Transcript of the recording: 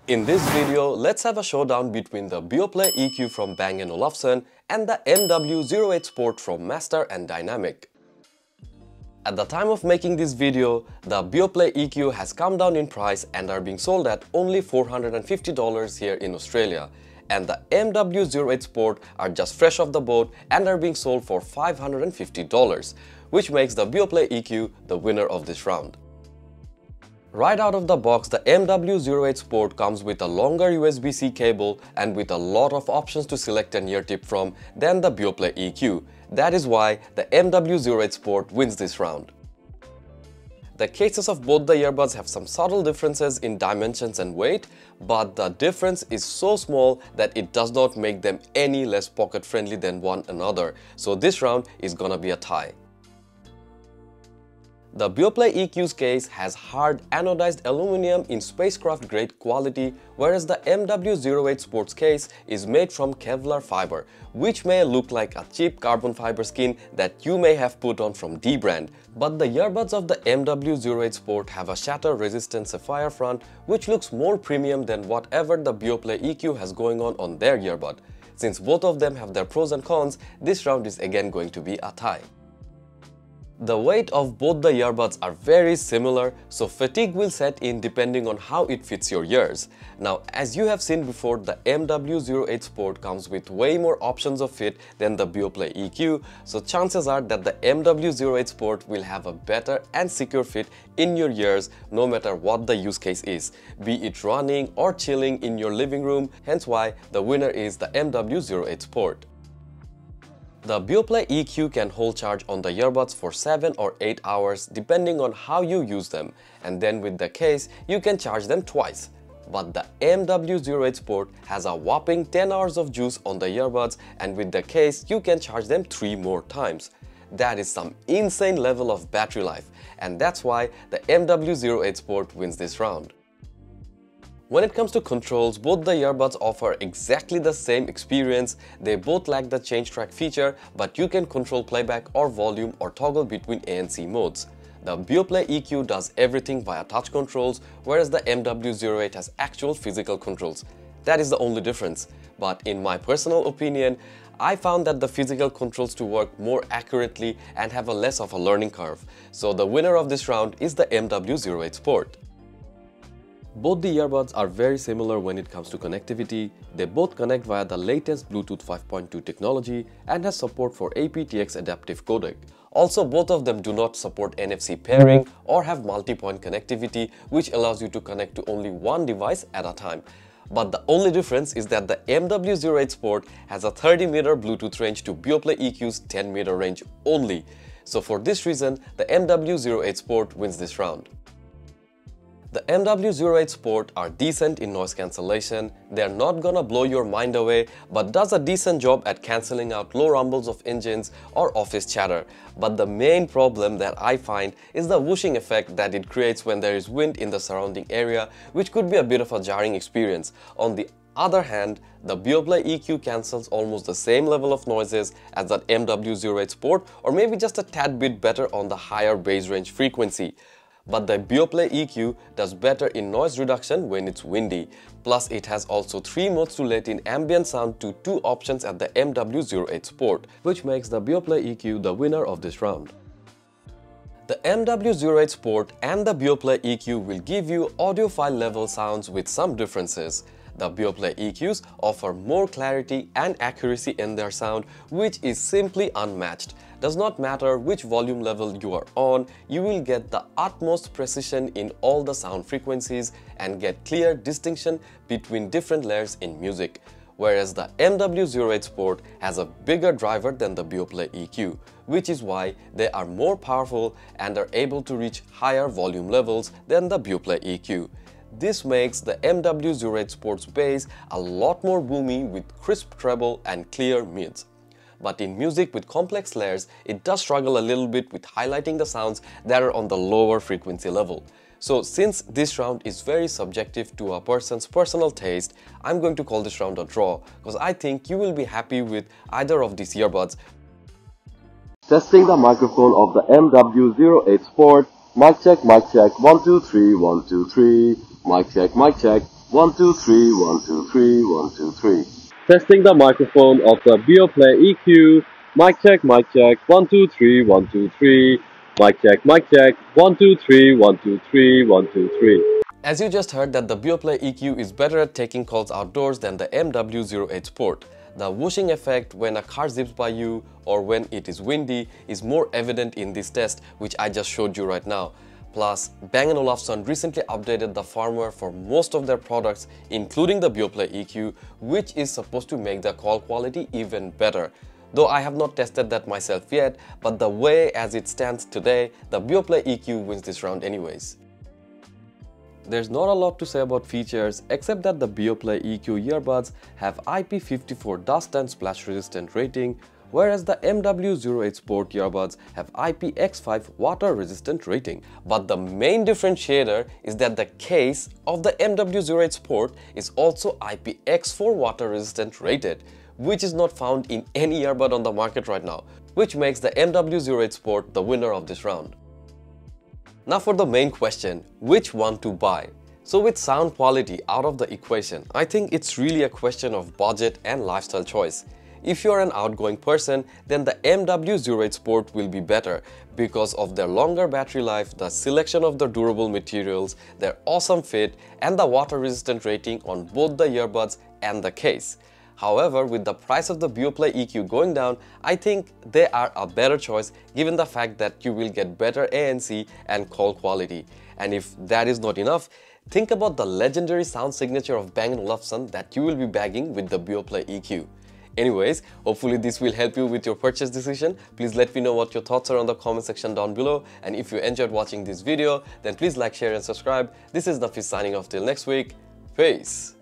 In this video, let's have a showdown between the Beoplay EQ from Bang & Olufsen and the MW08 Sport from Master and Dynamic. At the time of making this video, the Beoplay EQ has come down in price and are being sold at only $450 here in Australia. And the MW08 Sport are just fresh off the boat and are being sold for $550, which makes the Beoplay EQ the winner of this round. Right out of the box, the MW08 Sport comes with a longer USB-C cable and with a lot of options to select an ear tip from than the Beoplay EQ. That is why the MW08 Sport wins this round. The cases of both the earbuds have some subtle differences in dimensions and weight, but the difference is so small that it does not make them any less pocket-friendly than one another. So this round is gonna be a tie. The Beoplay EQ's case has hard anodized aluminum in spacecraft grade quality, whereas the MW08 Sport's case is made from Kevlar fiber, which may look like a cheap carbon fiber skin that you may have put on from D brand. But the earbuds of the MW08 Sport have a shatter-resistant sapphire front, which looks more premium than whatever the Beoplay EQ has going on their earbud. Since both of them have their pros and cons, this round is again going to be a tie. The weight of both the earbuds are very similar, so fatigue will set in depending on how it fits your ears. Now, as you have seen before, the MW08 Sport comes with way more options of fit than the Beoplay EQ, so chances are that the MW08 Sport will have a better and secure fit in your ears no matter what the use case is, be it running or chilling in your living room, hence why the winner is the MW08 Sport. The Beoplay EQ can hold charge on the earbuds for 7 or 8 hours depending on how you use them, and then with the case you can charge them twice. But the MW08 Sport has a whopping 10 hours of juice on the earbuds, and with the case you can charge them 3 more times. That is some insane level of battery life, and that's why the MW08 Sport wins this round. When it comes to controls, both the earbuds offer exactly the same experience. They both lack the change track feature, but you can control playback or volume or toggle between A and C modes. The Beoplay EQ does everything via touch controls, whereas the MW08 has actual physical controls. That is the only difference. But in my personal opinion, I found that the physical controls to work more accurately and have a less of a learning curve. So the winner of this round is the MW08 Sport. Both the earbuds are very similar when it comes to connectivity. They both connect via the latest Bluetooth 5.2 technology and has support for aptX adaptive codec. Also, both of them do not support NFC pairing or have multi-point connectivity, which allows you to connect to only one device at a time. But the only difference is that the MW08 Sport has a 30-meter Bluetooth range to Beoplay EQ's 10-meter range only. So for this reason, the MW08 Sport wins this round. The MW08 Sport are decent in noise cancellation. They're not gonna blow your mind away, but does a decent job at cancelling out low rumbles of engines or office chatter. But the main problem that I find is the whooshing effect that it creates when there is wind in the surrounding area, which could be a bit of a jarring experience. On the other hand, the Beoplay EQ cancels almost the same level of noises as that MW08 Sport, or maybe just a tad bit better on the higher bass range frequency. But the Beoplay EQ does better in noise reduction when it's windy. Plus, it has also 3 modes to let in ambient sound to 2 options at the MW08 Sport, which makes the Beoplay EQ the winner of this round. The MW08 Sport and the Beoplay EQ will give you audiophile level sounds with some differences. The Beoplay EQs offer more clarity and accuracy in their sound, which is simply unmatched. Does not matter which volume level you are on, you will get the utmost precision in all the sound frequencies and get clear distinction between different layers in music. Whereas the MW08 Sport has a bigger driver than the Beoplay EQ, which is why they are more powerful and are able to reach higher volume levels than the Beoplay EQ. This makes the MW08 Sport's bass a lot more boomy with crisp treble and clear mids. But in music with complex layers, it does struggle a little bit with highlighting the sounds that are on the lower frequency level. So since this round is very subjective to a person's personal taste, I'm going to call this round a draw, because I think you will be happy with either of these earbuds. Testing the microphone of the MW08 Sport. Mic check, 1 2 3, 1 2 3. Mic check, mic check. 1 2 3 1 2 3 1 2 3. Testing the microphone of the Beoplay EQ. Mic check, 1 2 3 1 2 3. Mic check, 1 2 3 1 2 3 1 2 3. As you just heard that the Beoplay EQ is better at taking calls outdoors than the MW08 Sport. The whooshing effect when a car zips by you or when it is windy is more evident in this test, which I just showed you right now. Plus, Bang & Olufsen recently updated the firmware for most of their products, including the Beoplay EQ, which is supposed to make the call quality even better. Though I have not tested that myself yet, but the way as it stands today, the Beoplay EQ wins this round anyways. There's not a lot to say about features except that the Beoplay EQ earbuds have IP54 dust and splash resistant rating, whereas the MW08 Sport earbuds have IPX5 water resistant rating. But the main differentiator is that the case of the MW08 Sport is also IPX4 water resistant rated, which is not found in any earbud on the market right now, which makes the MW08 Sport the winner of this round. Now for the main question, which one to buy? So with sound quality out of the equation, I think it's really a question of budget and lifestyle choice. If you're an outgoing person, then the MW08 Sport will be better because of their longer battery life, the selection of the durable materials, their awesome fit, and the water resistant rating on both the earbuds and the case. However, with the price of the Beoplay EQ going down, I think they are a better choice given the fact that you will get better ANC and call quality. And if that is not enough, think about the legendary sound signature of Bang & Olufsen that you will be bagging with the Beoplay EQ. Anyways, hopefully this will help you with your purchase decision. Please let me know what your thoughts are on the comment section down below. And if you enjoyed watching this video, then please like, share and subscribe. This is Nafis signing off till next week. Peace!